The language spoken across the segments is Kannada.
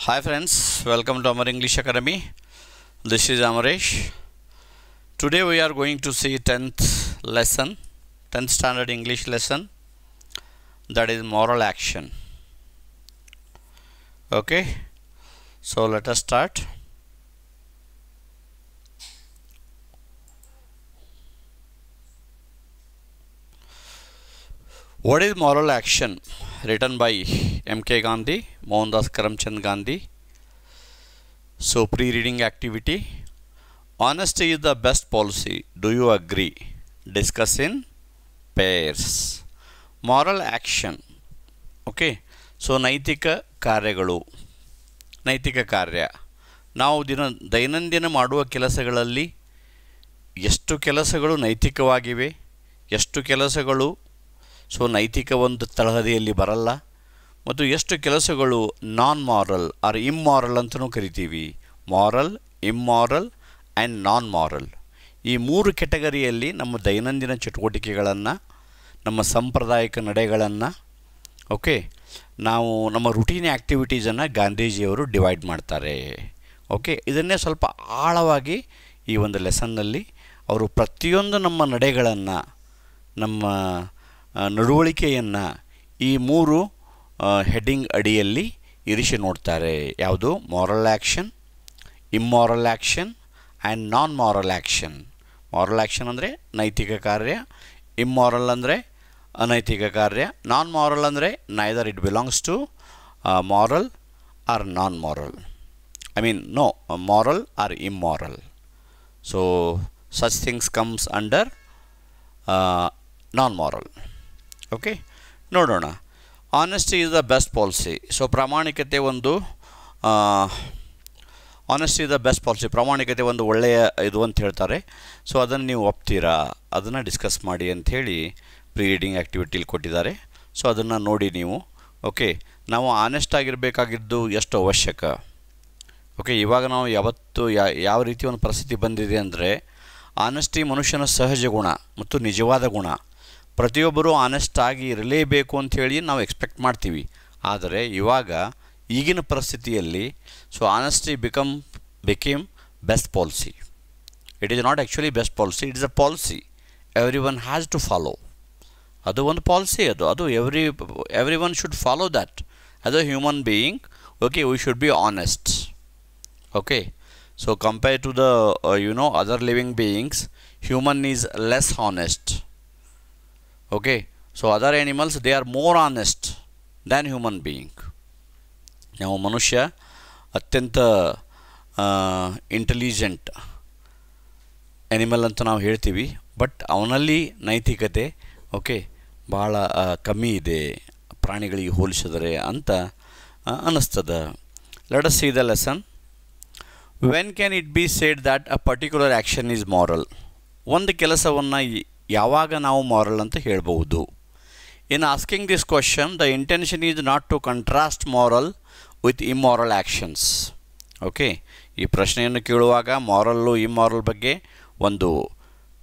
Hi friends, welcome to Amar English Academy. This is Amaresh. Today we are going to see 10th lesson, 10th standard English lesson, that is moral action. Okay, so let us start. What is moral action? Written by M.K. Gandhi, Mohandas Karamchand Gandhi. So pre-reading activity. Honesty is the best policy. Do you agree? Discuss in pairs. Moral action. Okay. So ನೈತಿಕ ಕಾರ್ಯಗಳು. ನೈತಿಕ ಕಾರ್ಯ. ನಾವು ದೈನಂದಿನ ಮಾಡುವ ಕೆಲಸಗಳಲ್ಲಿ ಎಷ್ಟು ಕೆಲಸಗಳು ನೈತಿಕವಾಗಿವೆ, ಎಷ್ಟು ಕೆಲಸಗಳು ನೈತಿಕ ಒಂದು ತಳಹದಿಯಲ್ಲಿ ಬರಲ್ಲ, ಮತ್ತು ಎಷ್ಟು ಕೆಲಸಗಳು ನಾನ್ ಮಾರಲ್ ಆರ್ ಇಮ್ಮಾರಲ್ ಅಂತಲೂ ಕರಿತೀವಿ. Moral, immoral and non moral, ಈ ಮೂರು ಕೆಟಗರಿಯಲ್ಲಿ ನಮ್ಮ ದೈನಂದಿನ ಚಟುವಟಿಕೆಗಳನ್ನು, ನಮ್ಮ ಸಾಂಪ್ರದಾಯಿಕ ನಡೆಗಳನ್ನು, ಓಕೆ, ನಾವು ನಮ್ಮ ರುಟೀನ್ ಆ್ಯಕ್ಟಿವಿಟೀಸನ್ನು ಗಾಂಧೀಜಿಯವರು ಡಿವೈಡ್ ಮಾಡ್ತಾರೆ. ಓಕೆ, ಇದನ್ನೇ ಸ್ವಲ್ಪ ಆಳವಾಗಿ ಈ ಒಂದು ಲೆಸನ್ನಲ್ಲಿ ಅವರು ಪ್ರತಿಯೊಂದು ನಮ್ಮ ನಡೆಗಳನ್ನು, ನಮ್ಮ ನಡವಳಿಕೆಯನ್ನು ಈ ಮೂರು ಹೆಡ್ಡಿಂಗ್ ಅಡಿಯಲ್ಲಿ ಇರಿಸಿ ನೋಡ್ತಾರೆ. ಯಾವುದು? Moral action, immoral action and non moral action. Moral action ಅಂದರೆ ನೈತಿಕ ಕಾರ್ಯ, ಇಮ್ಮಾರಲ್ ಅಂದರೆ ಅನೈತಿಕ ಕಾರ್ಯ, ನಾನ್ ಮಾರಲ್ ಅಂದರೆ neither it belongs to moral or non moral. I mean no moral or immoral. So such things comes under non moral. Okay, ನೋಡೋಣ. Honesty is the best policy. So ಪ್ರಾಮಾಣಿಕತೆ ಒಂದು honesty is the best policy, ಪ್ರಾಮಾಣಿಕತೆ ಒಂದು ಒಳ್ಳೆಯ ಇದು ಅಂತ ಹೇಳ್ತಾರೆ. ಸೊ ಅದನ್ನು ನೀವು ಒಪ್ತೀರಾ, ಅದನ್ನು ಡಿಸ್ಕಸ್ ಮಾಡಿ ಅಂಥೇಳಿ ಪ್ರೀ ರೀಡಿಂಗ್ ಆ್ಯಕ್ಟಿವಿಟಿಲಿ ಕೊಟ್ಟಿದ್ದಾರೆ. ಸೊ ಅದನ್ನು ನೋಡಿ ನೀವು. ಓಕೆ, ನಾವು ಆನೆಸ್ಟ್ ಆಗಿರಬೇಕಾಗಿದ್ದು ಎಷ್ಟು ಅವಶ್ಯಕ. ಓಕೆ, ಇವಾಗ ನಾವು ಯಾವ ರೀತಿ ಒಂದು ಪರಿಸ್ಥಿತಿ ಬಂದಿದೆ ಅಂದರೆ, ಆನೆಸ್ಟಿ ಮನುಷ್ಯನ ಸಹಜ ಗುಣ ಮತ್ತು ನಿಜವಾದ ಗುಣ. ಪ್ರತಿಯೊಬ್ಬರೂ ಆನೆಸ್ಟ್ ಆಗಿ ಇರಲೇಬೇಕು ಅಂಥೇಳಿ ನಾವು ಎಕ್ಸ್ಪೆಕ್ಟ್ ಮಾಡ್ತೀವಿ. ಆದರೆ ಇವಾಗ ಈಗಿನ ಪರಿಸ್ಥಿತಿಯಲ್ಲಿ honesty became best policy. It is not actually best policy, it is a policy every one has to follow. ಅದು ಒಂದು ಪಾಲಿಸಿ, ಅದು every one should follow that as a human being. Okay, we should be honest. Okay, so compare to the other living beings, human is less honest. Okay, so other animals, they are more honest than human being. ನಾವು ಮನುಷ್ಯ ಅತ್ಯಂತ ಇಂಟೆಲಿಜೆಂಟ್ ಆ್ಯನಿಮಲ್ ಅಂತ ನಾವು ಹೇಳ್ತೀವಿ, ಬಟ್ ಅವನಲ್ಲಿ ನೈತಿಕತೆ ಭಾಳ ಕಮ್ಮಿ ಇದೆ ಪ್ರಾಣಿಗಳಿಗೆ ಹೋಲಿಸಿದರೆ ಅಂತ ಅನ್ನಿಸ್ತದೆ. Let us see the lesson. When can it be said that a particular action is moral? ಒಂದು ಕೆಲಸವನ್ನು ಯಾವಾಗ ನಾವು ಮಾರಲ್ ಅಂತ ಹೇಳ್ಬೋದು? In asking this question, the intention is not to contrast moral with immoral actions. Okay, ಈ ಪ್ರಶ್ನೆಯನ್ನು ಕೇಳುವಾಗ ಮಾರಲ್ಲು ಇಮ್ಮಾರಲ್ ಬಗ್ಗೆ ಒಂದು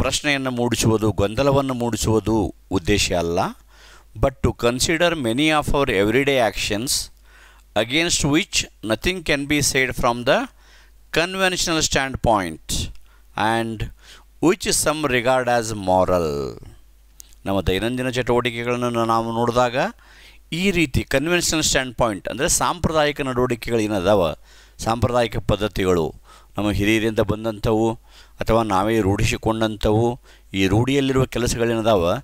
ಪ್ರಶ್ನೆಯನ್ನು ಮೂಡಿಸುವುದು, ಗೊಂದಲವನ್ನು ಮೂಡಿಸುವುದು ಉದ್ದೇಶ ಅಲ್ಲ, but to consider many of our everyday actions against which nothing can be said from the conventional standpoint and which some regard as moral. ನಮ್ಮ ದೈನಂದಿನ ಚಟುವಟಿಕೆಗಳನ್ನು ನಾವು ನೋಡಿದಾಗ ಈ ರೀತಿ ಕನ್ವೆನ್ಷನಲ್ ಸ್ಟ್ಯಾಂಡ್ ಪಾಯಿಂಟ್ ಅಂದರೆ ಸಾಂಪ್ರದಾಯಿಕ ನಡವಳಿಕೆಗಳು ಏನದಾವ, ಸಾಂಪ್ರದಾಯಿಕ ಪದ್ಧತಿಗಳು, ನಮ್ಮ ಹಿರಿಯರಿಂದ ಬಂದಂಥವು ಅಥವಾ ನಾವೇ ರೂಢಿಸಿಕೊಂಡಂಥವು, ಈ ರೂಢಿಯಲ್ಲಿರುವ ಕೆಲಸಗಳೇನದಾವ,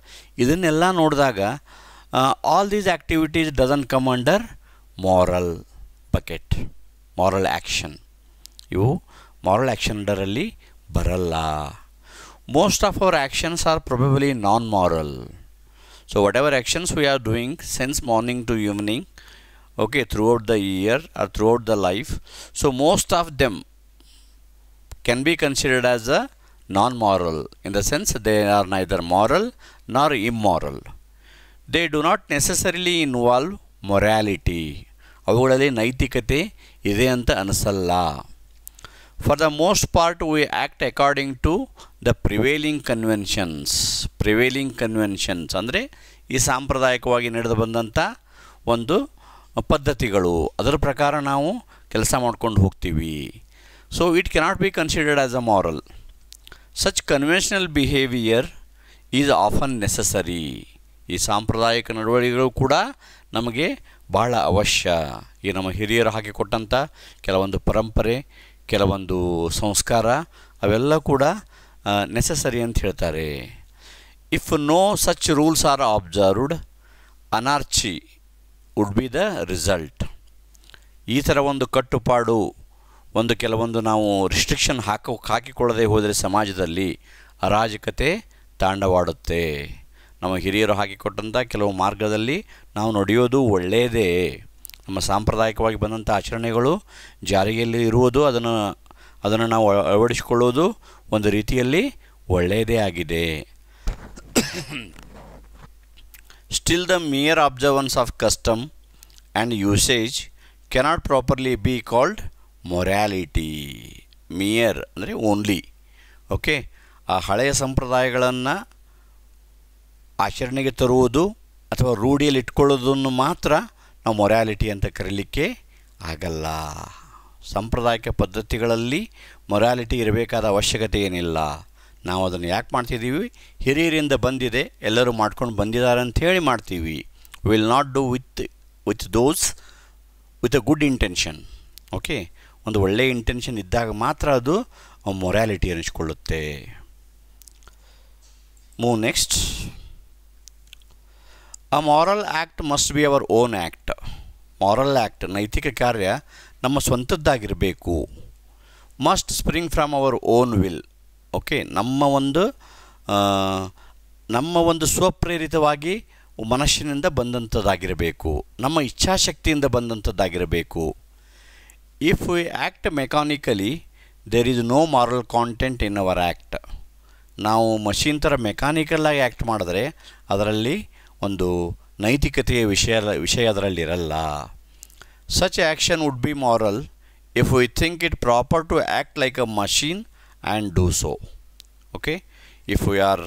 ಇದನ್ನೆಲ್ಲ ನೋಡಿದಾಗ all these activities doesn't come under moral bucket, moral action. ಇವು ಮಾರಲ್ ಆ್ಯಕ್ಷನ್ ಅಂಡರಲ್ಲಿ ಬರಲ್ಲ. Most of our actions are probably non-moral. So whatever actions we are doing since morning to evening, okay, throughout the year or throughout the life, so most of them can be considered as a non-moral, in the sense they are neither moral nor immoral. They do not necessarily involve morality. ಅವುಗಳಲ್ಲಿ ನೈತಿಕತೆ ಇದೆ ಅಂತ ಅನಿಸಲ್ಲ. For the most part, we act according to the prevailing conventions. Prevailing conventions ಅಂದರೆ ಈ ಸಾಂಪ್ರದಾಯಿಕವಾಗಿ ನಡೆದು ಬಂದಂಥ ಒಂದು ಪದ್ಧತಿಗಳು, ಅದರ ಪ್ರಕಾರ ನಾವು ಕೆಲಸ ಮಾಡ್ಕೊಂಡು ಹೋಗ್ತೀವಿ. So it cannot be considered as a moral. Such conventional behaviour is often necessary. ಈ ಸಾಂಪ್ರದಾಯಿಕ ನಡವಳಿಕೆಗಳು ಕೂಡ ನಮಗೆ ಭಾಳ ಅವಶ್ಯ. ಈ ನಮ್ಮ ಹಿರಿಯರು ಹಾಕಿಕೊಟ್ಟಂಥ ಕೆಲವೊಂದು ಪರಂಪರೆ, ಕೆಲವೊಂದು ಸಂಸ್ಕಾರ ಅವೆಲ್ಲ ಕೂಡ ನೆಸಸರಿ ಅಂತ ಹೇಳ್ತಾರೆ. If no such rules are observed, anarchy would be the result. ಈ ಥರ ಒಂದು ಕಟ್ಟುಪಾಡು, ಕೆಲವೊಂದು ನಾವು ರಿಸ್ಟ್ರಿಕ್ಷನ್ ಹಾಕಿಕೊಳ್ಳದೆ ಹೋದರೆ ಸಮಾಜದಲ್ಲಿ ಅರಾಜಕತೆ ತಾಂಡವಾಡುತ್ತೆ. ನಮ್ಮ ಹಿರಿಯರು ಹಾಕಿಕೊಟ್ಟಂಥ ಕೆಲವು ಮಾರ್ಗದಲ್ಲಿ ನಾವು ನಡೆಯೋದು ಒಳ್ಳೆಯದೇ. ನಮ್ಮ ಸಾಂಪ್ರದಾಯಿಕವಾಗಿ ಬಂದಂಥ ಆಚರಣೆಗಳು ಜಾರಿಯಲ್ಲಿ ಇರುವುದು, ಅದನ್ನು ನಾವು ಅಳವಡಿಸಿಕೊಳ್ಳೋದು ಒಂದು ರೀತಿಯಲ್ಲಿ ಒಳ್ಳೆಯದೇ ಆಗಿದೆ. Still the mere observance of custom and usage cannot properly be called morality. Mere ಅಂದರೆ ಓನ್ಲಿ. ಓಕೆ, ಆ ಹಳೆಯ ಸಂಪ್ರದಾಯಗಳನ್ನು ಆಚರಣೆಗೆ ತರುವುದು ಅಥವಾ ರೂಢಿಯಲ್ಲಿ ಇಟ್ಕೊಳ್ಳೋದನ್ನು ಮಾತ್ರ ನಾವು ಮೊರ್ಯಾಲಿಟಿ ಅಂತ ಕರೀಲಿಕ್ಕೆ ಆಗಲ್ಲ. ಸಾಂಪ್ರದಾಯಿಕ ಪದ್ಧತಿಗಳಲ್ಲಿ ಮೊರ್ಯಾಲಿಟಿ ಇರಬೇಕಾದ ಅವಶ್ಯಕತೆ ಏನಿಲ್ಲ. ನಾವು ಅದನ್ನು ಯಾಕೆ ಮಾಡ್ತಿದ್ದೀವಿ? ಹಿರಿಯರಿಂದ ಬಂದಿದೆ, ಎಲ್ಲರೂ ಮಾಡ್ಕೊಂಡು ಬಂದಿದ್ದಾರೆ ಅಂಥೇಳಿ ಮಾಡ್ತೀವಿ. Will not do with those with a good intention. Okay, ಒಂದು ಒಳ್ಳೆಯ ಇಂಟೆನ್ಷನ್ ಇದ್ದಾಗ ಮಾತ್ರ ಅದು ಮೊರ್ಯಾಲಿಟಿ ಅನಿಸ್ಕೊಳ್ಳುತ್ತೆ. Move next. A moral act must be our own act. Moral act, ನೈತಿಕ ಕಾರ್ಯ ನಮ್ಮ ಸ್ವಂತದ್ದಾಗಿರಬೇಕು. Must spring from our own will. Okay, ನಮ್ಮ ಒಂದು ಸ್ವಪ್ರೇರಿತವಾಗಿ ಮನಸ್ಸಿನಿಂದ ಬಂದಂಥದ್ದಾಗಿರಬೇಕು, ನಮ್ಮ ಇಚ್ಛಾಶಕ್ತಿಯಿಂದ ಬಂದಂಥದ್ದಾಗಿರಬೇಕು. If we act mechanically there is no moral content in our act. ನಾವು ಮಷೀನ್ ಥರ ಮೆಕ್ಯಾನಿಕಲ್ಲಾಗಿ ಆ್ಯಕ್ಟ್ ಮಾಡಿದ್ರೆ ಅದರಲ್ಲಿ ಒಂದು ನೈತಿಕತೆಯ ವಿಷಯ ಅದರಲ್ಲಿರಲ್ಲ. Such action would be moral if we think it proper to act like a machine and do so. Okay, if we are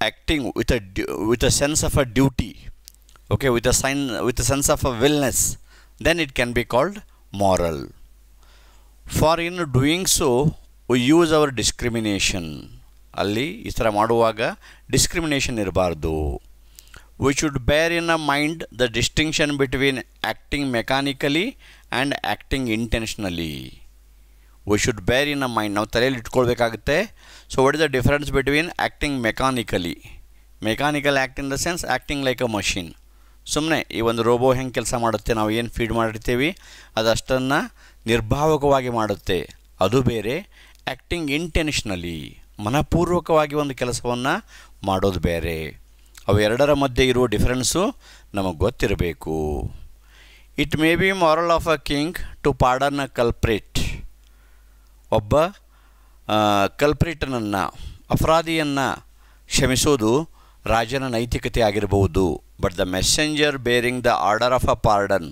acting with a sense of a duty, okay, with a sense of a willness, then it can be called moral. For in doing so we use our discrimination. ಅಲ್ಲಿ ಈ ಥರ ಮಾಡುವಾಗ ಡಿಸ್ಕ್ರಿಮಿನೇಷನ್ ಇರಬಾರ್ದು. we should bear in a mind the distinction between acting mechanically and acting intentionally. we should bear in a mind, ನಾವು ತಲೆಯಲ್ಲಿ ಇಟ್ಕೊಳ್ಬೇಕಾಗುತ್ತೆ. So what is the difference between acting mechanically, mechanical act in the sense acting like a machine. ಸುಮ್ಮನೆ ಈ ಒಂದು ರೋಬೋ ಹೆಂಗೆ ಕೆಲಸ ಮಾಡುತ್ತೆ, ನಾವು ಏನು ಫೀಡ್ ಮಾಡಿರ್ತೀವಿ ಅದಷ್ಟನ್ನು ನಿರ್ಭಾವಕವಾಗಿ ಮಾಡುತ್ತೆ, ಅದು ಬೇರೆ. ಆ್ಯಕ್ಟಿಂಗ್ ಇಂಟೆನ್ಷನಲಿ, ಮನಪೂರ್ವಕವಾಗಿ ಒಂದು ಕೆಲಸವನ್ನು ಮಾಡೋದು ಬೇರೆ. ಅವು ಎರಡರ ಮಧ್ಯೆ ಇರುವ ಡಿಫರೆನ್ಸು ನಮಗೆ ಗೊತ್ತಿರಬೇಕು. It may be moral of a king to pardon a culprit. ಒಬ್ಬ ಕಲ್ಪ್ರಿಟನನ್ನು, ಅಪರಾಧಿಯನ್ನು ಕ್ಷಮಿಸೋದು ರಾಜನ ನೈತಿಕತೆ ಆಗಿರಬಹುದು. But the messenger bearing the order of a pardon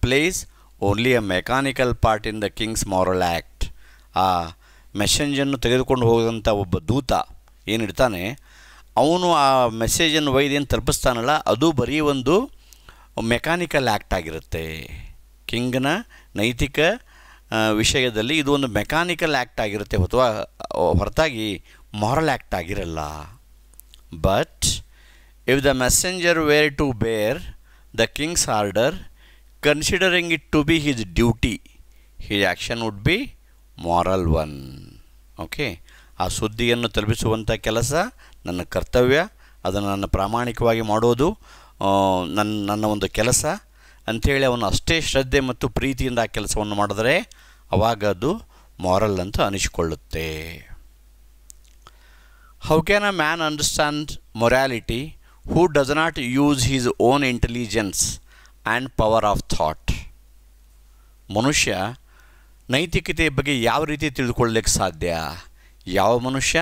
plays only a mechanical part in the king's moral act. ಆ ಮೆಸೆಂಜನ್ನು ತೆಗೆದುಕೊಂಡು ಹೋದಂಥ ಒಬ್ಬ ದೂತ ಏನಿರ್ತಾನೆ, ಅವನು ಆ ಮೆಸೇಜನ್ನು ಒಯ್ದೇನು ತಲುಪಿಸ್ತಾನಲ್ಲ, ಅದು ಬರೀ ಒಂದು ಮೆಕ್ಯಾನಿಕಲ್ ಆ್ಯಕ್ಟ್ ಆಗಿರುತ್ತೆ. ಕಿಂಗ್ನ ನೈತಿಕ ವಿಷಯದಲ್ಲಿ ಇದು ಒಂದು ಮೆಕ್ಯಾನಿಕಲ್ ಆ್ಯಕ್ಟ್ ಆಗಿರುತ್ತೆ, ಹೊರತಾಗಿ ಮಾರಲ್ ಆ್ಯಕ್ಟ್ ಆಗಿರಲ್ಲ. But if the messenger were to bear the king's order considering it to be his duty, his action would be moral one. Okay, ಆ ಸುದ್ದಿಯನ್ನು ತಲುಪಿಸುವಂಥ ಕೆಲಸ ನನ್ನ ಕರ್ತವ್ಯ, ಅದನ್ನು ನನ್ನ ಪ್ರಾಮಾಣಿಕವಾಗಿ ಮಾಡೋದು ನನ್ನ ಒಂದು ಕೆಲಸ ಅಂಥೇಳಿ ಅವನು ಅಷ್ಟೇ ಶ್ರದ್ಧೆ ಮತ್ತು ಪ್ರೀತಿಯಿಂದ ಆ ಕೆಲಸವನ್ನು ಮಾಡಿದ್ರೆ ಆವಾಗ ಅದು ಮಾರಲ್ ಅಂತ ಅನಿಸಿಕೊಳ್ಳುತ್ತೆ. How can a man understand morality who does not use his own intelligence and power of thought? ಮನುಷ್ಯ ನೈತಿಕತೆಯ ಬಗ್ಗೆ ಯಾವ ರೀತಿ ತಿಳ್ಕೊಳ್ಳಲಿಕ್ಕೆ ಸಾಧ್ಯ? ಯಾವ ಮನುಷ್ಯ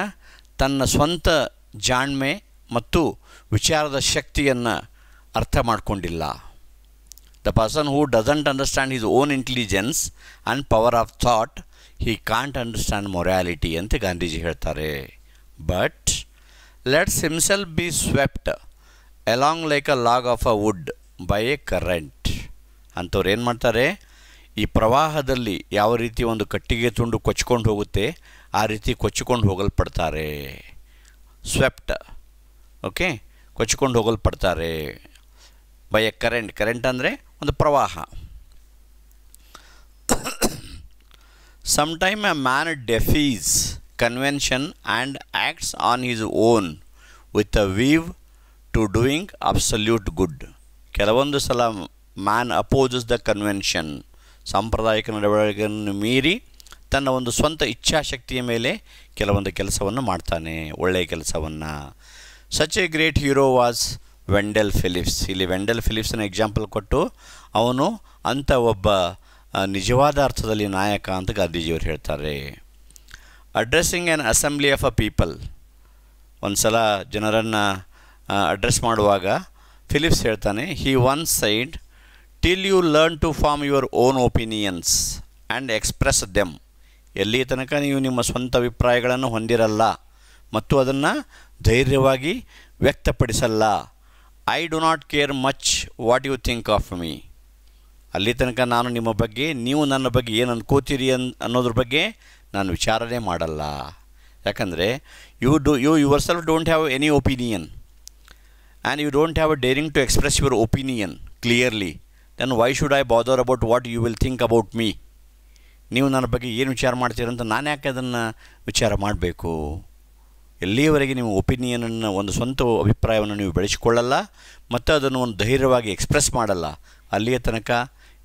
ತನ್ನ ಸ್ವಂತ ಜಾಣ್ಮೆ ಮತ್ತು ವಿಚಾರದ ಶಕ್ತಿಯನ್ನು ಅರ್ಥ ಮಾಡಿಕೊಂಡಿಲ್ಲ. The person who doesn't understand his own intelligence and power of thought, he can't understand morality ಅಂತ ಗಾಂಧೀಜಿ ಹೇಳ್ತಾರೆ. But lets himself be swept along like a log of a wood by a current. ಅಂಥವ್ರು ಏನು ಮಾಡ್ತಾರೆ, ಈ ಪ್ರವಾಹದಲ್ಲಿ ಯಾವ ರೀತಿ ಒಂದು ಕಟ್ಟಿಗೆ ತುಂಡು ಕೊಚ್ಕೊಂಡು ಹೋಗುತ್ತೆ ಆ ರೀತಿ ಕೊಚ್ಚಿಕೊಂಡು ಹೋಗಲ್ಪಡ್ತಾರೆ. ಸ್ವೆಪ್ಟ್, ಓಕೆ, ಕೊಚ್ಚಿಕೊಂಡು ಹೋಗಲ್ಪಡ್ತಾರೆ ಬೈ ಎ ಕರೆಂಟ್. ಕರೆಂಟ್ ಅಂದರೆ ಒಂದು ಪ್ರವಾಹ. Sometime a man defies convention and acts on his own with a view to doing absolute good. ಕೆಲವೊಂದು ಸಲ ಮ್ಯಾನ್ ಅಪೋಸಸ್ ದ ಕನ್ವೆನ್ಷನ್, ಸಾಂಪ್ರದಾಯಿಕ ನಡವಳಿಕೆಯನ್ನು ಮೀರಿ ತನ್ನ ಒಂದು ಸ್ವಂತ ಇಚ್ಛಾಶಕ್ತಿಯ ಮೇಲೆ ಕೆಲವೊಂದು ಕೆಲಸವನ್ನು ಮಾಡ್ತಾನೆ, ಒಳ್ಳೆಯ ಕೆಲಸವನ್ನು. Such a great hero was Wendell Phillips. ಇಲ್ಲಿ ವೆಂಡೆಲ್ ಫಿಲಿಪ್ಸ್ನ ಎಕ್ಸಾಂಪಲ್ ಕೊಟ್ಟು ಅವನು ಅಂಥ ಒಬ್ಬ ನಿಜವಾದ ಅರ್ಥದಲ್ಲಿ ನಾಯಕ ಅಂತ ಗಾಂಧೀಜಿಯವರು ಹೇಳ್ತಾರೆ. Addressing an assembly of a people, ಒಂದು ಸಲ ಜನರನ್ನು ಅಡ್ರೆಸ್ ಮಾಡುವಾಗ ಫಿಲಿಪ್ಸ್ ಹೇಳ್ತಾನೆ, he once said, till you learn to form your own opinions and express them. ಎಲ್ಲಿ ತನಕ ನೀವು ನಿಮ್ಮ ಸ್ವಂತ ಅಭಿಪ್ರಾಯಗಳನ್ನು ಹೊಂದಿರಲ್ಲ ಮತ್ತು ಅದನ್ನು ಧೈರ್ಯವಾಗಿ ವ್ಯಕ್ತಪಡಿಸಲ್ಲ. I do not care much what you think of me. ಅಲ್ಲಿ ತನಕ ನಾನು ನಿಮ್ಮ ಬಗ್ಗೆ, ನೀವು ನನ್ನ ಬಗ್ಗೆ ಏನು ಅನ್ಕೋತೀರಿ ಅನ್ನೋದ್ರ ಬಗ್ಗೆ ನಾನು ವಿಚಾರನೆ ಮಾಡಲ್ಲ. ಯಾಕಂದರೆ you yourself don't have any opinion and you don't have a daring to express your opinion clearly. Then why should I bother about what you will think about me. ನೀವು ನನ್ನ ಬಗ್ಗೆ ಏನು ವಿಚಾರ ಮಾಡ್ತೀರಂತ ನಾನು ಯಾಕೆ ಅದನ್ನು ವಿಚಾರ ಮಾಡಬೇಕು? ಎಲ್ಲಿಯವರೆಗೆ ನೀವು ಒಪಿನಿಯನನ್ನು, ಒಂದು ಸ್ವಂತ ಅಭಿಪ್ರಾಯವನ್ನು ನೀವು ಬೆಳೆಸಿಕೊಳ್ಳಲ್ಲ ಮತ್ತು ಅದನ್ನು ಒಂದು ಧೈರ್ಯವಾಗಿ ಎಕ್ಸ್ಪ್ರೆಸ್ ಮಾಡಲ್ಲ, ಅಲ್ಲಿಯ ತನಕ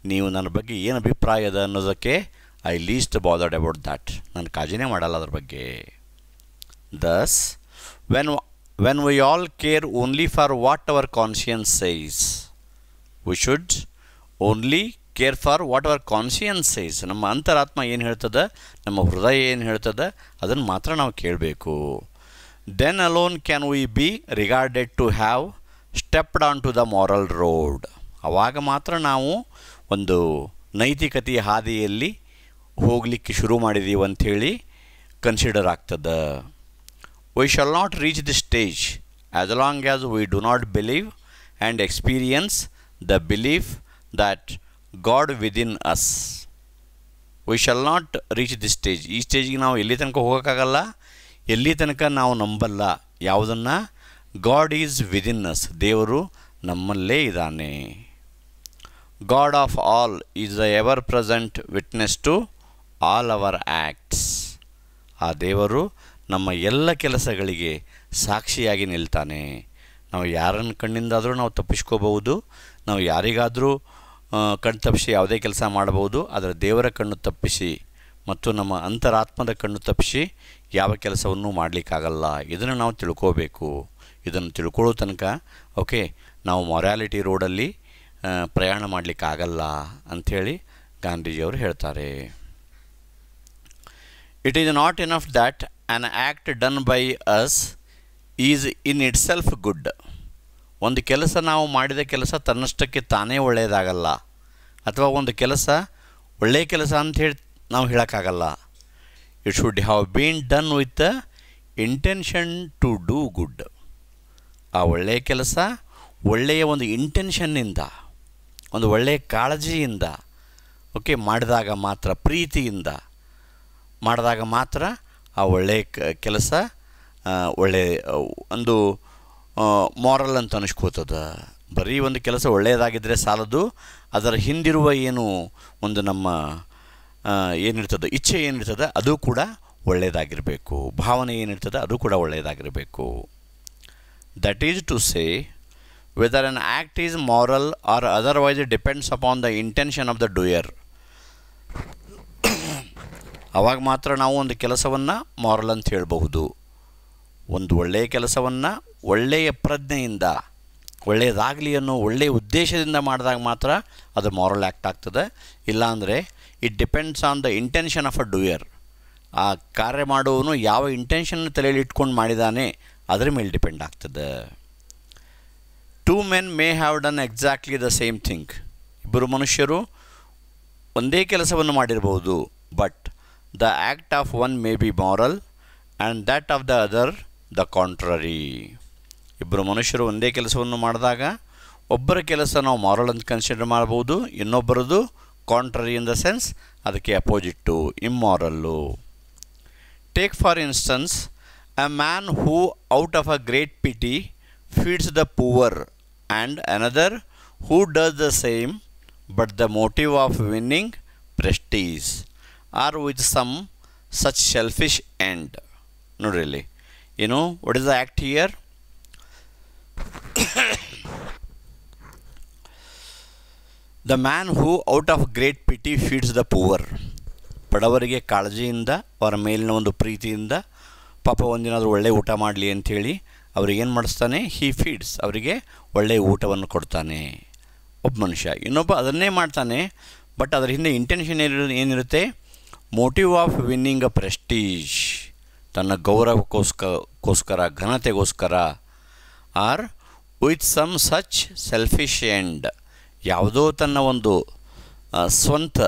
ನೀವು ನನ್ನ ಬಗ್ಗೆ ಏನು ಅಭಿಪ್ರಾಯ ಅದ ಅನ್ನೋದಕ್ಕೆ I least bothered about that, ನಾನು ಕಾಳಜಿನೇ ಮಾಡಲ್ಲ ಅದ್ರ ಬಗ್ಗೆ. Thus when we all care only for what our conscience says, we should only care for what our conscience says. ನಮ್ಮ ಅಂತರಾತ್ಮ ಏನು ಹೇಳ್ತದೆ, ನಮ್ಮ ಹೃದಯ ಏನು ಹೇಳ್ತದೆ, ಅದನ್ನು ಮಾತ್ರ ನಾವು ಕೇಳಬೇಕು. Then alone can we be regarded to have stepped on to the moral road. ಆವಾಗ ಮಾತ್ರ ನಾವು ಒಂದು ನೈತಿಕತೆಯ ಹಾದಿಯಲ್ಲಿ ಹೋಗಲಿಕ್ಕೆ ಶುರು ಮಾಡಿದ್ದೀವಿ ಅಂಥೇಳಿ ಕನ್ಸಿಡರ್ ಆಗ್ತದೆ. We shall not reach the stage as long as we do not believe and experience the belief that god within us. We shall not reach the stage. ಈ ಸ್ಟೇಜಿಗೆ ನಾವು ಎಲ್ಲಿ ತನಕ ಹೋಗೋಕ್ಕಾಗಲ್ಲ, ಎಲ್ಲಿ ತನಕ ನಾವು ನಂಬಲ್ಲ ಯಾವುದನ್ನು, ಗಾಡ್ ಈಸ್ ವಿದಿನ್ ಅಸ್, ದೇವರು ನಮ್ಮಲ್ಲೇ ಇದ್ದಾನೆ. God of all is the ever present witness to all our acts. ಆ ದೇವರು ನಮ್ಮ ಎಲ್ಲ ಕೆಲಸಗಳಿಗೆ ಸಾಕ್ಷಿಯಾಗಿ ನಿಲ್ತಾನೆ. ನಾವು ಯಾರನ್ನು ಕಣ್ಣಿಂದಾದರೂ ನಾವು ತಪ್ಪಿಸ್ಕೋಬಹುದು, ನಾವು ಯಾರಿಗಾದರೂ ಕಣ್ಣು ತಪ್ಪಿಸಿ ಯಾವುದೇ ಕೆಲಸ ಮಾಡಬಹುದು, ಆದರೆ ದೇವರ ಕಣ್ಣು ತಪ್ಪಿಸಿ ಮತ್ತು ನಮ್ಮ ಅಂತರಾತ್ಮದ ಕಣ್ಣು ತಪ್ಪಿಸಿ ಯಾವ ಕೆಲಸವನ್ನು ಮಾಡಲಿಕ್ಕಾಗಲ್ಲ. ಇದನ್ನು ನಾವು ತಿಳ್ಕೋಬೇಕು. ಇದನ್ನು ತಿಳ್ಕೊಳ್ಳೋ ತನಕ ಓಕೆ ನಾವು ಮೊರಾಲಿಟಿ ರೋಡಲ್ಲಿ ಪ್ರಯಾಣ ಮಾಡಲಿಕ್ಕಾಗಲ್ಲ ಅಂಥೇಳಿ ಗಾಂಧೀಜಿಯವರು ಹೇಳ್ತಾರೆ. It is not enough that an act done by us is in it self good. ಒಂದು ಕೆಲಸ, ನಾವು ಮಾಡಿದ ಕೆಲಸ ತನ್ನಷ್ಟಕ್ಕೆ ತಾನೇ ಒಳ್ಳೆಯದಾಗಲ್ಲ, ಅಥವಾ ಒಂದು ಕೆಲಸ ಒಳ್ಳೆಯ ಕೆಲಸ ಅಂಥೇಳಿ ನಾವು ಹೇಳೋಕ್ಕಾಗಲ್ಲ. It should have been done with the intention to do good. ಆ ಒಳ್ಳೆಯ ಕೆಲಸ ಒಳ್ಳೆಯ ಒಂದು ಇಂಟೆನ್ಷನ್ನಿಂದ, ಒಂದು ಒಳ್ಳೆಯ ಕಾಳಜಿಯಿಂದ ಓಕೆ ಮಾಡಿದಾಗ ಮಾತ್ರ, ಪ್ರೀತಿಯಿಂದ ಮಾಡಿದಾಗ ಮಾತ್ರ ಆ ಒಳ್ಳೆಯ ಕೆಲಸ ಒಳ್ಳೆಯ ಒಂದು ಮಾರಲ್ ಅಂತ ಅನಿಸ್ಕೋತದ. ಬರೀ ಒಂದು ಕೆಲಸ ಒಳ್ಳೆಯದಾಗಿದ್ದರೆ ಸಾಲದು, ಅದರ ಹಿಂದಿರುವ ಏನು ಒಂದು ನಮ್ಮ ಏನಿರ್ತದೆ, ಇಚ್ಛೆ ಏನಿರ್ತದೆ ಅದು ಕೂಡ ಒಳ್ಳೆಯದಾಗಿರಬೇಕು, ಭಾವನೆ ಏನಿರ್ತದೆ ಅದು ಕೂಡ ಒಳ್ಳೆಯದಾಗಿರಬೇಕು. That is to say whether an act is moral or otherwise it depends upon the intention of the doer. ಆವಾಗ ಮಾತ್ರ ನಾವು ಒಂದು ಕೆಲಸವನ್ನು ಮಾರಲ್ ಅಂತ ಹೇಳಬಹುದು. ಒಂದು ಒಳ್ಳೆಯ ಕೆಲಸವನ್ನು ಒಳ್ಳೆಯ ಪ್ರಜ್ಞೆಯಿಂದ, ಒಳ್ಳೆಯದಾಗಲಿ ಅನ್ನೋ ಒಳ್ಳೆಯ ಉದ್ದೇಶದಿಂದ ಮಾಡಿದಾಗ ಮಾತ್ರ ಅದು ಮಾರಲ್ ಆ್ಯಕ್ಟ್ ಆಗ್ತದೆ. ಇಲ್ಲಾಂದರೆ it depends on the intention of a doer. ಆ ಕಾರ್ಯ ಮಾಡುವವನು ಯಾವ ಇಂಟೆನ್ಷನ್ ತಲೆಯಲ್ಲಿ ಇಟ್ಕೊಂಡು ಮಾಡಿದ್ದಾನೆ ಅದರ ಮೇಲೆ ಡಿಪೆಂಡ್ ಆಗ್ತದೆ. Two men may have done exactly the same thing. ಇಬ್ಬರು ಮನುಷ್ಯರು ಒಂದೇ ಕೆಲಸವನ್ನು ಮಾಡಿರಬಹುದು, but the act of one May be moral and that of the other the contrary. ಇಬ್ಬರು ಮನುಷ್ಯರು ಒಂದೇ ಕೆಲಸವನ್ನು ಮಾಡಿದಾಗ ಒಬ್ಬರ ಕೆಲಸ ನಾವು ಮಾರಲ್ ಅಂತ ಕನ್ಸಿಡರ್ ಮಾಡ್ಬೋದು, ಇನ್ನೊಬ್ಬರದು ಕಾಂಟ್ರರಿ ಇನ್ ದ ಸೆನ್ಸ್ ಅದಕ್ಕೆ opposite immoral. Take for instance a man who out of a great pity feeds the poor and another who does the same but the motive of winning prestige or with some such selfish end. ನೋಡ್ರಿ ಇಲ್ಲಿ ಏನು, what is the act here? The man who out of great pity feeds the poor. ಬಡವರಿಗೆ ಕಾಳಜಿಯಿಂದ ಅವರ ಮೇಲಿನ ಒಂದು ಪ್ರೀತಿಯಿಂದ ಪಾಪ ಒಂದಿನಾದರೂ ಒಳ್ಳೆಯ ಊಟ ಮಾಡಲಿ ಅಂಥೇಳಿ ಅವ್ರಿಗೇನು ಮಾಡಿಸ್ತಾನೆ? ಹೀ ಫೀಡ್ಸ್, ಅವರಿಗೆ ಒಳ್ಳೆಯ ಊಟವನ್ನು ಕೊಡ್ತಾನೆ ಒಬ್ಬ ಮನುಷ್ಯ. ಇನ್ನೊಬ್ಬ ಅದನ್ನೇ ಮಾಡ್ತಾನೆ, ಬಟ್ ಅದರ ಹಿಂದೆ ಇಂಟೆನ್ಷನ್ ಏನಿರುತ್ತೆ? Motive of winning a prestige, ತನ್ನ ಗೌರವಕ್ಕೋಸ್ಕರ ಘನತೆಗೋಸ್ಕರ. Or with some such selfish end, ಯಾವುದೋ ತನ್ನ ಒಂದು ಸ್ವಂತ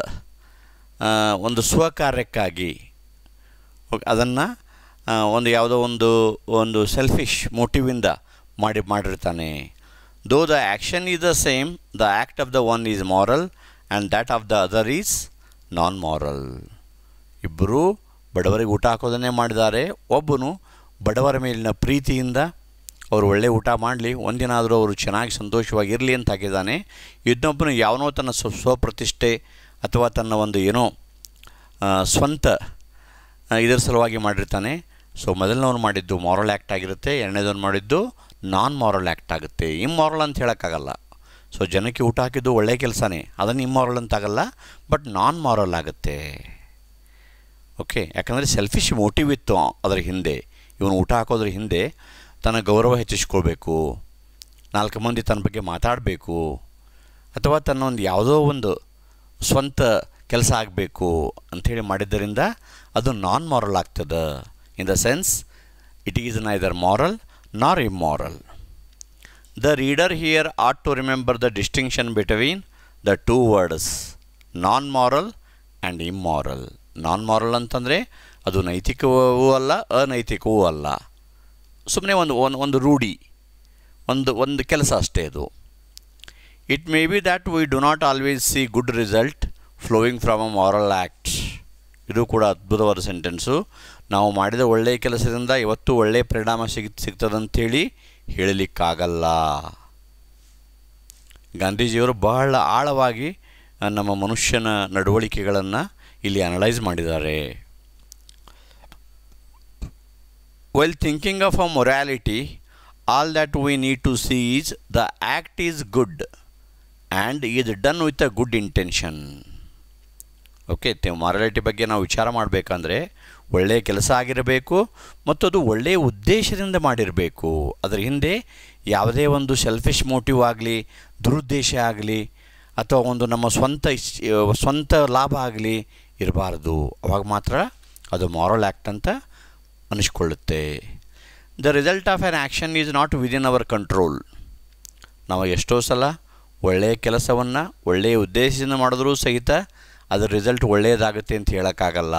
ಒಂದು ಸ್ವಕಾರ್ಯಕ್ಕಾಗಿ ಅದನ್ನು ಒಂದು ಯಾವುದೋ ಒಂದು ಸೆಲ್ಫಿಶ್ ಮೋಟಿವಿಂದ ಮಾಡಿರ್ತಾನೆ. Though the action is the same, the act of the one is moral and that of the other is non moral. ಇಬ್ಬರೂ ಬಡವರಿಗೆ ಊಟ ಹಾಕೋದನ್ನೇ ಮಾಡಿದ್ದಾರೆ. ಒಬ್ಬನು ಬಡವರ ಮೇಲಿನ ಪ್ರೀತಿಯಿಂದ ಅವರು ಒಳ್ಳೆ ಊಟ ಮಾಡಲಿ, ಒಂದಿನ ಆದರೂ ಅವರು ಚೆನ್ನಾಗಿ ಸಂತೋಷವಾಗಿರಲಿ ಅಂತ ಹಾಕಿದ್ದಾನೆ. ಇನ್ನೊಬ್ಬನು ಯಾವನೋ ತನ್ನ ಸ್ವಪ್ರತಿಷ್ಠೆ ಅಥವಾ ತನ್ನ ಒಂದು ಏನೋ ಸ್ವಂತ ಇದರ ಸಲುವಾಗಿ ಮಾಡಿರ್ತಾನೆ. ಸೊ ಮೊದಲನವನು ಮಾಡಿದ್ದು ಮಾರಲ್ ಆ್ಯಕ್ಟ್ ಆಗಿರುತ್ತೆ, ಎರಡನೇದವನು ಮಾಡಿದ್ದು ನಾನ್ ಮಾರಲ್ ಆ್ಯಕ್ಟ್ ಆಗುತ್ತೆ. ಇಮ್ಮಾರಲ್ ಅಂತ ಹೇಳೋಕ್ಕಾಗಲ್ಲ. ಸೊ ಜನಕ್ಕೆ ಊಟ ಹಾಕಿದ್ದು ಒಳ್ಳೆಯ ಕೆಲಸನೇ, ಅದನ್ನು ಇಮ್ಮಾರಲ್ ಅಂತಾಗಲ್ಲ, ಬಟ್ ನಾನ್ ಮಾರಲ್ ಆಗುತ್ತೆ. ಓಕೆ, ಯಾಕಂದರೆ ಸೆಲ್ಫಿಶ್ ಮೋಟಿವ್ ಇತ್ತು ಅದರ ಹಿಂದೆ. ಇವನು ಊಟ ಹಾಕೋದ್ರ ಹಿಂದೆ ತನ್ನ ಗೌರವ ಹೆಚ್ಚಿಸ್ಕೊಳ್ಬೇಕು, 4 ಮಂದಿ ತನ್ನ ಬಗ್ಗೆ ಮಾತಾಡಬೇಕು, ಅಥವಾ ತನ್ನ ಒಂದು ಯಾವುದೋ ಒಂದು ಸ್ವಂತ ಕೆಲಸ ಆಗಬೇಕು ಅಂಥೇಳಿ ಮಾಡಿದ್ದರಿಂದ ಅದು ನಾನ್ ಮಾರಲ್ ಆಗ್ತದೆ. In the sense it is neither moral nor immoral. The reader here ought to remember the distinction between the two words non moral and immoral. Non moral ಅಂತಂದರೆ ಅದು ನೈತಿಕವೂ ಅಲ್ಲ, ಅನೈತಿಕವೂ ಅಲ್ಲ, ಸುಮ್ಮನೆ ಒಂದು ರೂಢಿ, ಒಂದು ಕೆಲಸ ಅಷ್ಟೇ ಅದು. It may B that we do not always C good result flowing from a moral act. ಇದು ಕೂಡ ಅದ್ಭುತವಾದ ಸೆಂಟೆನ್ಸು. ನಾವು ಮಾಡಿದ ಒಳ್ಳೆಯ ಕೆಲಸದಿಂದ ಇವತ್ತು ಒಳ್ಳೆಯ ಪರಿಣಾಮ ಸಿಗ್ತದಂಥೇಳಿ ಹೇಳಲಿಕ್ಕಾಗಲ್ಲ. ಗಾಂಧೀಜಿಯವರು ಬಹಳ ಆಳವಾಗಿ ನಮ್ಮ ಮನುಷ್ಯನ ನಡವಳಿಕೆಗಳನ್ನು ಇಲ್ಲಿ ಅನಲೈಸ್ ಮಾಡಿದ್ದಾರೆ. While thinking of a morality, all that we need to see is the act is good and is done with a good intention. Okay, morality ಬಗ್ಗೆ ನಾವು ವಿಚಾರ ಮಾಡಬೇಕಂದ್ರೆ ಒಳ್ಳೆಯ ಕೆಲಸ ಆಗಿರಬೇಕು ಮತ್ತು ಅದು ಒಳ್ಳೆಯ ಉದ್ದೇಶದಿಂದ ಮಾಡಿರಬೇಕು. ಅದರ ಹಿಂದೆ ಯಾವುದೇ ಒಂದು ಸೆಲ್ಫಿಶ್ ಮೋಟಿವ್ ಆಗಲಿ, ದುರುದ್ದೇಶ ಆಗಲಿ, ಅಥವಾ ಒಂದು ನಮ್ಮ ಸ್ವಂತ ಲಾಭ ಆಗಲಿ ಇರಬಾರ್ದು. ಅವಾಗ ಮಾತ್ರ ಅದು ಮಾರಲ್ ಆ್ಯಕ್ಟ್ ಅಂತ ಅನಿಸ್ಕೊಳ್ಳುತ್ತೆ. The result of an action is not within our control. ನಾವು ಎಷ್ಟೋ ಸಲ ಒಳ್ಳೆಯ ಕೆಲಸವನ್ನು ಒಳ್ಳೆಯ ಉದ್ದೇಶದಿಂದ ಮಾಡಿದ್ರೂ ಸಹಿತ ಅದರ ರಿಸಲ್ಟ್ ಒಳ್ಳೆಯದಾಗುತ್ತೆ ಅಂತ ಹೇಳೋಕ್ಕಾಗಲ್ಲ.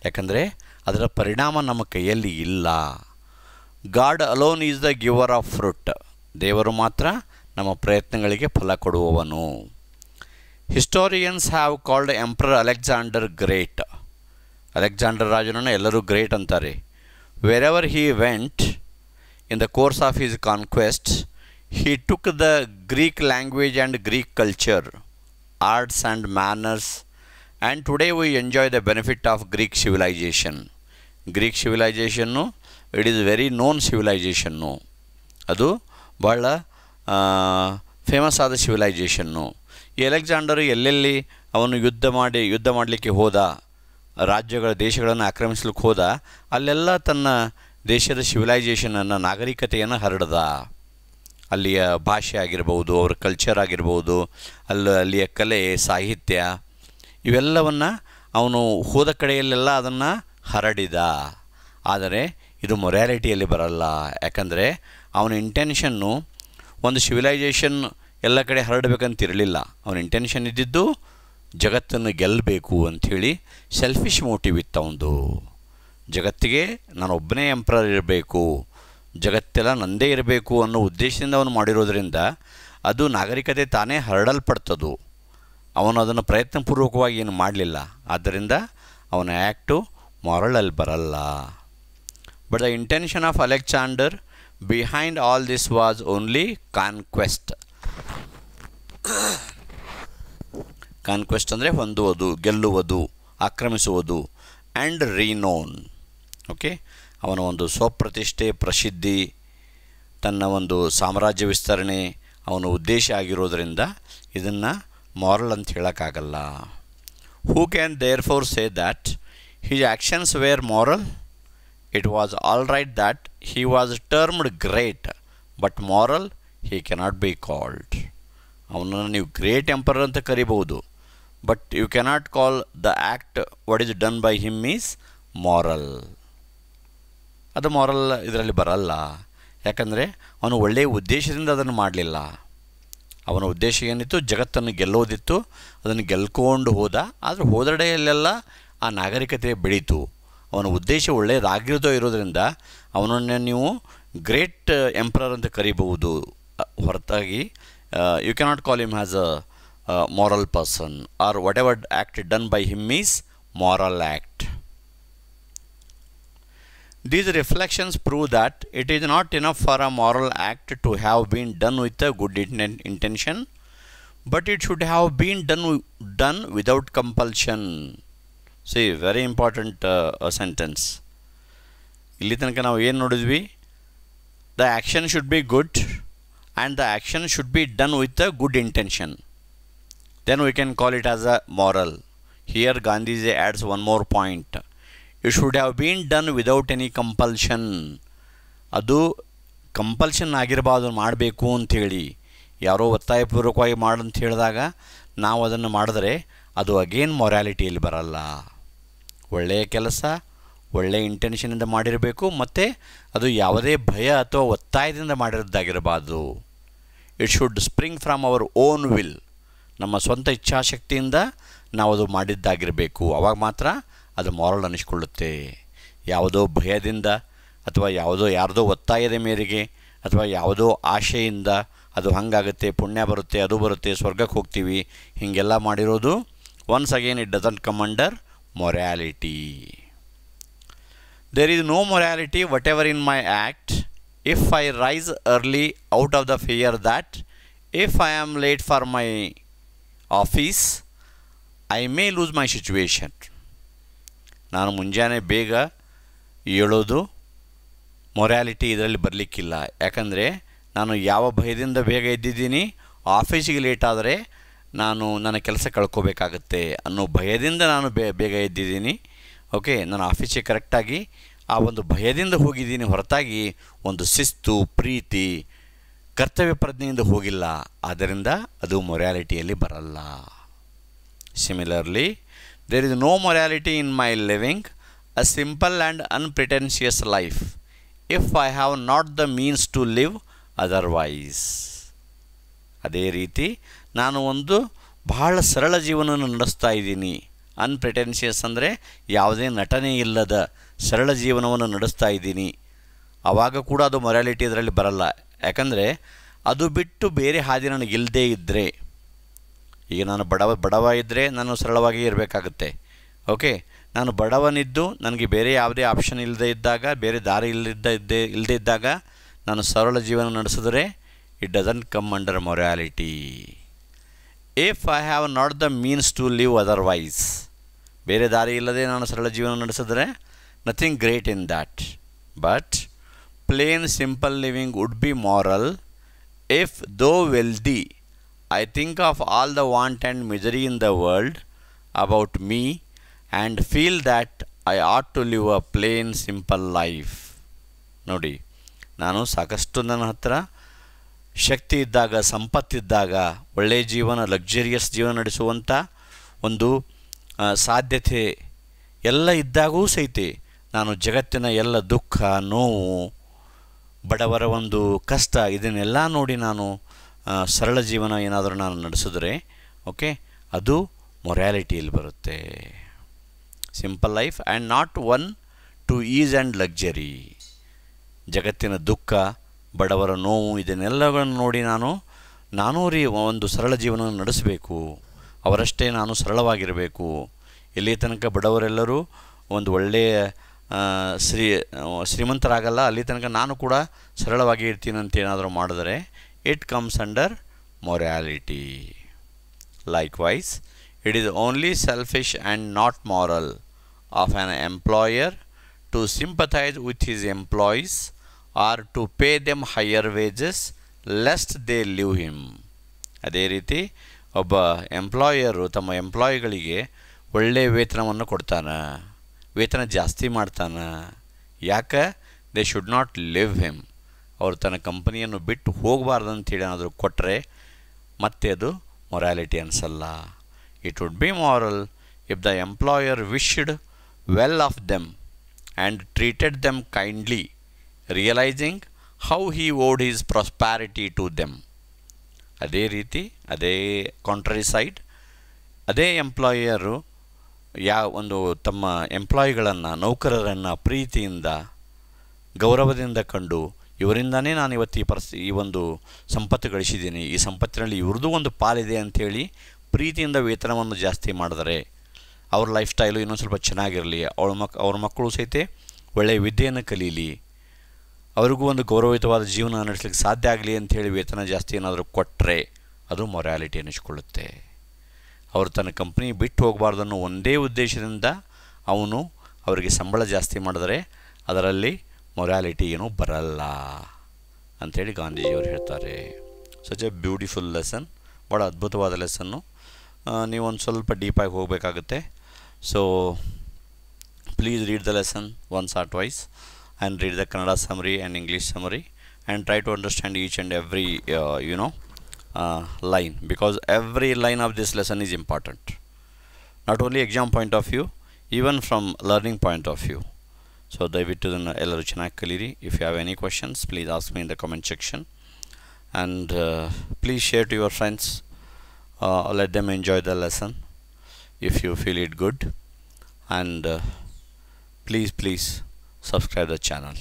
ಯಾಕಂದರೆ ಅದರ ಪರಿಣಾಮ ನಮ್ಮ ಕೈಯಲ್ಲಿ ಇಲ್ಲ. God alone is the giver of fruit. ದೇವರು ಮಾತ್ರ ನಮ್ಮ ಪ್ರಯತ್ನಗಳಿಗೆ ಫಲ ಕೊಡುವವನು. Historians have called emperor Alexander great. Alexander ರಾಜನನ್ನು ಎಲ್ಲರೂ ಗ್ರೇಟ್ ಅಂತಾರೆ. Wherever he went in the course of his conquest he took the Greek language and Greek culture, arts and manners, and today we enjoy the benefit of Greek civilization. Greek civilization, it is very known civilization. ಅದು ಭಾಳ ಫೇಮಸ್ ಆದ ಸಿವಿಲೈಜೇಷನ್ನು. ಈ ಅಲೆಕ್ಸಾಂಡರ್ ಎಲ್ಲೆಲ್ಲಿ ಅವನು ಯುದ್ಧ ಮಾಡಲಿಕ್ಕೆ ಹೋದ, ದೇಶಗಳನ್ನು ಆಕ್ರಮಿಸ್ಲಿಕ್ಕೆ ಹೋದ, ಅಲ್ಲೆಲ್ಲ ತನ್ನ ದೇಶದ ಸಿವಿಲೈಜೇಷನನ್ನು, ನಾಗರಿಕತೆಯನ್ನು ಹರಡ್ದ. ಅಲ್ಲಿಯ ಭಾಷೆ ಆಗಿರ್ಬೋದು, ಅವರ ಕಲ್ಚರ್ ಆಗಿರ್ಬೋದು, ಅಲ್ಲಿಯ ಕಲೆ, ಸಾಹಿತ್ಯ, ಇವೆಲ್ಲವನ್ನು ಅವನು ಹೋದ ಕಡೆಯಲ್ಲೆಲ್ಲ ಅದನ್ನು ಹರಡಿದ. ಆದರೆ ಇದು ಮೊರಾಲಿಟಿಯಲ್ಲಿ ಬರಲ್ಲ. ಯಾಕಂದರೆ ಅವನ ಇಂಟೆನ್ಷನ್ನು ಒಂದು ಸಿವಿಲೈಜೇಷನ್ ಎಲ್ಲ ಕಡೆ ಹರಡಬೇಕಂತಿರಲಿಲ್ಲ. ಅವನ ಇಂಟೆನ್ಷನ್ ಇದ್ದಿದ್ದು ಜಗತ್ತನ್ನು ಗೆಲ್ಲಬೇಕು ಅಂಥೇಳಿ ಸೆಲ್ಫಿಶ್ ಮೋಟಿವ್ ಇತ್ತು ಅವನದು. ಜಗತ್ತಿಗೆ ನಾನೊಬ್ಬನೇ ಎಂಪ್ರರ್ ಇರಬೇಕು, ಜಗತ್ತೆಲ್ಲ ನಂದೇ ಇರಬೇಕು ಅನ್ನೋ ಉದ್ದೇಶದಿಂದ ಅವನು ಮಾಡಿರೋದ್ರಿಂದ ಅದು ನಾಗರಿಕತೆ ತಾನೇ ಹರಡಲ್ಪಡ್ತದು. ಅವನು ಅದನ್ನು ಪ್ರಯತ್ನಪೂರ್ವಕವಾಗಿ ಏನು ಮಾಡಲಿಲ್ಲ, ಆದ್ದರಿಂದ ಅವನ ಆ್ಯಕ್ಟು ಮಾರಲಲ್ಲಿ ಬರಲ್ಲ. But the intention of Alexander behind all this was only conquest. Conquest ಅಂದರೆ ಹೊಂದುವುದು, ಗೆಲ್ಲುವುದು, ಆಕ್ರಮಿಸುವುದು. ಆ್ಯಂಡ್ ರೀನೋನ್. ಓಕೆ, ಅವನ ಒಂದು ಸ್ವಪ್ರತಿಷ್ಠೆ, ಪ್ರಸಿದ್ಧಿ, ತನ್ನ ಒಂದು ಸಾಮ್ರಾಜ್ಯ ವಿಸ್ತರಣೆ ಅವನ ಉದ್ದೇಶ ಆಗಿರೋದರಿಂದ ಇದನ್ನು ಮಾರಲ್ ಅಂತ ಹೇಳೋಕ್ಕಾಗಲ್ಲ. Who can therefore say that his actions were moral? It was all right that he was termed great, but moral he cannot be called. ಅವನನ್ನು ನೀವು ಗ್ರೇಟ್ ಎಂಪರರ್ ಅಂತ ಕರಿಬಹುದು, but you cannot call the act what is done by him is moral. ಅದು ಮಾರಲ್ ಇದರಲ್ಲಿ ಬರಲ್ಲ. ಯಾಕಂದರೆ ಅವನು ಒಳ್ಳೆಯ ಉದ್ದೇಶದಿಂದ ಅದನ್ನು ಮಾಡಲಿಲ್ಲ. ಅವನ ಉದ್ದೇಶ ಏನಿತ್ತು? ಜಗತ್ತನ್ನು ಗೆಲ್ಲೋದಿತ್ತು. ಅದನ್ನು ಗೆಲ್ಕೊಂಡು ಹೋದ. ಆದರೆ ಹೋದಡೆಯಲ್ಲೆಲ್ಲ ಆ ನಾಗರಿಕತೆ ಬೆಳೀತು. ಅವನ ಉದ್ದೇಶ ಒಳ್ಳೆಯದಾಗಿರೋದೋ ಇರೋದರಿಂದ ಅವನನ್ನು ನೀವು ಗ್ರೇಟ್ ಎಂಪರರ್ ಅಂತ ಕರಿಬಹುದು, ಹೊರತಾಗಿ you cannot call him as a moral person or whatever act done by him is moral act. These reflections prove that it is not enough for a moral act to have been done with a good intention, but it should have been done without compulsion. See, very important sentence. ಇಲ್ಲಿ ತನಕ ನಾವು ಏನು ನೋಡಿದ್ವಿ? The action should be good and the action should be done with a good intention. Then we can call it as a moral. Here Gandhiji adds one more point. It should have been done without any compulsion. ಅದು ಕಂಪಲ್ಷನ್ ಆಗಿರಬಾರ್ದು, ಮಾಡಬೇಕು ಅಂಥೇಳಿ ಯಾರೋ ಒತ್ತಾಯಪೂರ್ವಕವಾಗಿ ಮಾಡಂತ ಹೇಳಿದಾಗ ನಾವು ಅದನ್ನು ಮಾಡಿದ್ರೆ ಅದು ಅಗೇನ್ ಮೊರಾಲಿಟಿಯಲ್ಲಿ ಬರಲ್ಲ. ಒಳ್ಳೆಯ ಕೆಲಸ ಒಳ್ಳೆಯ ಇಂಟೆನ್ಷನಿಂದ ಮಾಡಿರಬೇಕು, ಮತ್ತು ಅದು ಯಾವುದೇ ಭಯ ಅಥವಾ ಒತ್ತಾಯದಿಂದ ಮಾಡಿರೋದಾಗಿರಬಾರ್ದು. It should spring from our own will. ನಮ್ಮ ಸ್ವಂತ ಇಚ್ಛಾಶಕ್ತಿಯಿಂದ ನಾವು ಅದು ಮಾಡಿದ್ದಾಗಿರಬೇಕು. ಆವಾಗ ಮಾತ್ರ ಅದು ಮಾರಲ್ ಅನ್ನಿಸ್ಕೊಳ್ಳುತ್ತೆ. ಯಾವುದೋ ಭಯದಿಂದ ಅಥವಾ ಯಾರ್ದೋ ಒತ್ತಾಯದ ಮೇರೆಗೆ ಅಥವಾ ಯಾವುದೋ ಆಶೆಯಿಂದ ಅದು ಹಾಗಾಗುತ್ತೆ, ಪುಣ್ಯ ಬರುತ್ತೆ, ಅದು ಬರುತ್ತೆ, ಸ್ವರ್ಗಕ್ಕೆ ಹೋಗ್ತೀವಿ, ಹೀಗೆಲ್ಲ ಮಾಡಿರೋದು once again it doesn't come under morality. There is no morality whatever in my act if I rise early out of the fear that if I am late for my office I may lose my situation. ನಾನು ಮುಂಜಾನೆ ಬೇಗ ಏಳೋದು ಮೊರ್ಯಾಲಿಟಿ ಇದರಲ್ಲಿ ಬರಲಿಕ್ಕಿಲ್ಲ. ಯಾಕಂದರೆ ನಾನು ಯಾವ ಭಯದಿಂದ ಬೇಗ ಎದ್ದಿದ್ದೀನಿ, ಆಫೀಸಿಗೆ ಲೇಟ್ ಆದರೆ ನನ್ನ ಕೆಲಸ ಕಳ್ಕೋಬೇಕಾಗತ್ತೆ ಅನ್ನೋ ಭಯದಿಂದ ನಾನು ಬೇಗ ಎದ್ದಿದ್ದೀನಿ. ಓಕೆ, ನಾನು ಆಫೀಸಿಗೆ ಕರೆಕ್ಟಾಗಿ ಆ ಒಂದು ಭಯದಿಂದ ಹೋಗಿದ್ದೀನಿ, ಹೊರತಾಗಿ ಒಂದು ಶಿಸ್ತು, ಪ್ರೀತಿ, ಕರ್ತವ್ಯ ಪ್ರಜ್ಞೆಯಿಂದ ಹೋಗಿಲ್ಲ. ಆದ್ದರಿಂದ ಅದು ಮೊರ್ಯಾಲಿಟಿಯಲ್ಲಿ ಬರಲ್ಲ. Similarly, there is no morality in my living a simple and unpretentious life if I have not the means to live otherwise. ಅದೇ ರೀತಿ ನಾನು ಒಂದು ಬಹಳ ಸರಳ ಜೀವನವನ್ನು ನಡೆಸ್ತಾ ಇದ್ದೀನಿ. ಅನ್ಪ್ರಿಟೆನ್ಷಿಯಸ್ ಅಂದರೆ ಯಾವುದೇ ನಟನೆ ಇಲ್ಲದ ಸರಳ ಜೀವನವನ್ನು ನಡೆಸ್ತಾ ಇದ್ದೀನಿ. ಆವಾಗ ಕೂಡ ಅದು ಮೊರಾಲಿಟಿ ಇದರಲ್ಲಿ ಬರಲ್ಲ. ಯಾಕಂದರೆ ಅದು ಬಿಟ್ಟು ಬೇರೆ ಹಾದಿ ನನಗಿಲ್ಲದೇ ಇದ್ದರೆ, ಈಗ ನಾನು ಬಡವ ಇದ್ದರೆ ನಾನು ಸರಳವಾಗಿ ಇರಬೇಕಾಗುತ್ತೆ. ಓಕೆ, ನಾನು ಬಡವನಿದ್ದು ನನಗೆ ಬೇರೆ ಯಾವುದೇ ಆಪ್ಷನ್ ಇಲ್ಲದೇ ಇದ್ದಾಗ, ಬೇರೆ ದಾರಿ ಇಲ್ಲದೇ ಇದ್ದಾಗ ನಾನು ಸರಳ ಜೀವನ ನಡೆಸಿದ್ರೆ it doesn't come under morality. If I have not the means to live otherwise, ಬೇರೆ ದಾರಿ ಇಲ್ಲದೆ ನಾನು ಸರಳ ಜೀವನ ನಡೆಸಿದ್ರೆ nothing great in that. But plain simple living would be moral if though wealthy I think of all the want and misery in the world about me and feel that I ought to live a plain simple life. ನೋಡಿ, ನಾನು ಸಾಕಷ್ಟು ನನ್ನ ಹತ್ರ ಶಕ್ತಿ ಇದ್ದಾಗ, ಸಂಪತ್ತಿದ್ದಾಗ, ಒಳ್ಳೆಯ ಜೀವನ, ಲಕ್ಸುರಿಯಸ್ ಜೀವನ ನಡೆಸುವಂಥ ಒಂದು ಸಾಧ್ಯತೆ ಎಲ್ಲ ಇದ್ದಾಗೂ ಸಹಿತ ನಾನು ಜಗತ್ತಿನ ಎಲ್ಲ ದುಃಖ, ನೋವು, ಬಡವರ ಒಂದು ಕಷ್ಟ ಇದನ್ನೆಲ್ಲ ನೋಡಿ ನಾನು ಸರಳ ಜೀವನ ಏನಾದರೂ ನಾನು ನಡೆಸಿದ್ರೆ ಓಕೆ, ಅದು ಮೊರ್ಯಾಲಿಟಿಯಲ್ಲಿ ಬರುತ್ತೆ. Simple life and not one to is and luxury. ಜಗತ್ತಿನ ದುಃಖ, ಬಡವರ ನೋವು ಇದನ್ನೆಲ್ಲಗಳನ್ನು ನೋಡಿ ನಾನೂ ಒಂದು ಸರಳ ಜೀವನವನ್ನು ನಡೆಸಬೇಕು, ಅವರಷ್ಟೇ ನಾನು ಸರಳವಾಗಿರಬೇಕು, ಎಲ್ಲಿ ತನಕ ಬಡವರೆಲ್ಲರೂ ಒಂದು ಒಳ್ಳೆಯ ಶ್ರೀಮಂತರಾಗಲ್ಲ ಅಲ್ಲಿ ತನಕ ನಾನು ಕೂಡ ಸರಳವಾಗಿ ಇರ್ತೀನಿ ಅಂತ ಏನಾದರೂ ಮಾಡಿದರೆ it comes under morality. Likewise it is only selfish and not moral of an employer to sympathise with his employees or to pay them higher wages lest they leave him. ಅದೇ ರೀತಿ ಒಬ್ಬ ಎಂಪ್ಲಾಯರು ತಮ್ಮ ಎಂಪ್ಲಾಯಿಗಳಿಗೆ ಒಳ್ಳೆಯ ವೇತನವನ್ನು ಕೊಡ್ತಾನೆ, ವೇತನ ಜಾಸ್ತಿ ಮಾಡ್ತಾನೆ. ಯಾಕೆ? They should not leave him. ಅವರು ತನ್ನ ಕಂಪನಿಯನ್ನು ಬಿಟ್ಟು ಹೋಗಬಾರ್ದು ಅಂತೇಳಿ ಏನಾದರೂ ಕೊಟ್ಟರೆ ಮತ್ತೆ ಅದು ಮೊರಾಲಿಟಿ ಅನಿಸಲ್ಲ. It would be moral if the employer wished well off them and treated them kindly, realising how he ಓಡ್ ಹೀಸ್ ಪ್ರಾಸ್ಪ್ಯಾರಿಟಿ ಟು ದೆಮ್. ಅದೇ ರೀತಿ ಅದೇ ಕಾಂಟ್ರರಿ ಸೈಡ್, ಅದೇ ಎಂಪ್ಲಾಯರು ಒಂದು ತಮ್ಮ ಎಂಪ್ಲಾಯಿಗಳನ್ನು, ನೌಕರರನ್ನು ಪ್ರೀತಿಯಿಂದ ಗೌರವದಿಂದ ಕಂಡು ಇವರಿಂದನೇ ನಾನು ಇವತ್ತು ಈ ಒಂದು ಸಂಪತ್ತು ಗಳಿಸಿದ್ದೀನಿ, ಈ ಸಂಪತ್ತಿನಲ್ಲಿ ಇವ್ರದ್ದು ಒಂದು ಪಾಲಿದೆ ಅಂಥೇಳಿ ಪ್ರೀತಿಯಿಂದ ವೇತನವನ್ನು ಜಾಸ್ತಿ ಮಾಡಿದರೆ ಅವ್ರ ಲೈಫ್ ಸ್ಟೈಲು ಇನ್ನೊಂದು ಸ್ವಲ್ಪ ಚೆನ್ನಾಗಿರಲಿ, ಅವ್ರ ಮಕ್ಕಳು ಸಹಿತ ಒಳ್ಳೆಯ ವಿದ್ಯೆಯನ್ನು ಕಲೀಲಿ, ಅವ್ರಿಗೂ ಒಂದು ಗೌರವಯುತವಾದ ಜೀವನ ನಡೆಸಲಿಕ್ಕೆ ಸಾಧ್ಯ ಆಗಲಿ ಅಂಥೇಳಿ ವೇತನ ಜಾಸ್ತಿ ಏನಾದರೂ ಕೊಟ್ಟರೆ ಅದು ಮೊರಾಲಿಟಿ ಅನ್ನಿಸ್ಕೊಳ್ಳುತ್ತೆ. ಅವರು ತನ್ನ ಕಂಪ್ನಿ ಬಿಟ್ಟು ಹೋಗಬಾರ್ದು ಅನ್ನೋ ಒಂದೇ ಉದ್ದೇಶದಿಂದ ಅವನು ಅವರಿಗೆ ಸಂಬಳ ಜಾಸ್ತಿ ಮಾಡಿದರೆ ಅದರಲ್ಲಿ ಮೊರಾಲಿಟಿ ಏನೂ ಬರಲ್ಲ ಅಂಥೇಳಿ ಗಾಂಧೀಜಿಯವರು ಹೇಳ್ತಾರೆ. ಸಚ್ ಎ ಬ್ಯೂಟಿಫುಲ್ ಲೆಸನ್, ಭಾಳ ಅದ್ಭುತವಾದ ಲೆಸನ್ನು. ನೀವೊಂದು ಸ್ವಲ್ಪ ಡೀಪಾಗಿ ಹೋಗಬೇಕಾಗುತ್ತೆ. So please read the lesson once or twice and read the Kannada summary and English summary and try to understand each and every line, because every line of this lesson is important, not only exam point of view, even from learning point of view. So ದಯವಿಟ್ಟು ಇದನ್ನು ಎಲ್ಲರೂ ಚೆನ್ನಾಗಿ ಕಲೀರಿ. If you have any questions, please ask me in the comment section, and please share to your friends, let them enjoy the lesson if you feel it good, and please subscribe the channel.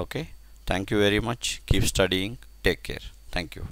Okay, thank you very much. Keep studying. Take care. Thank you.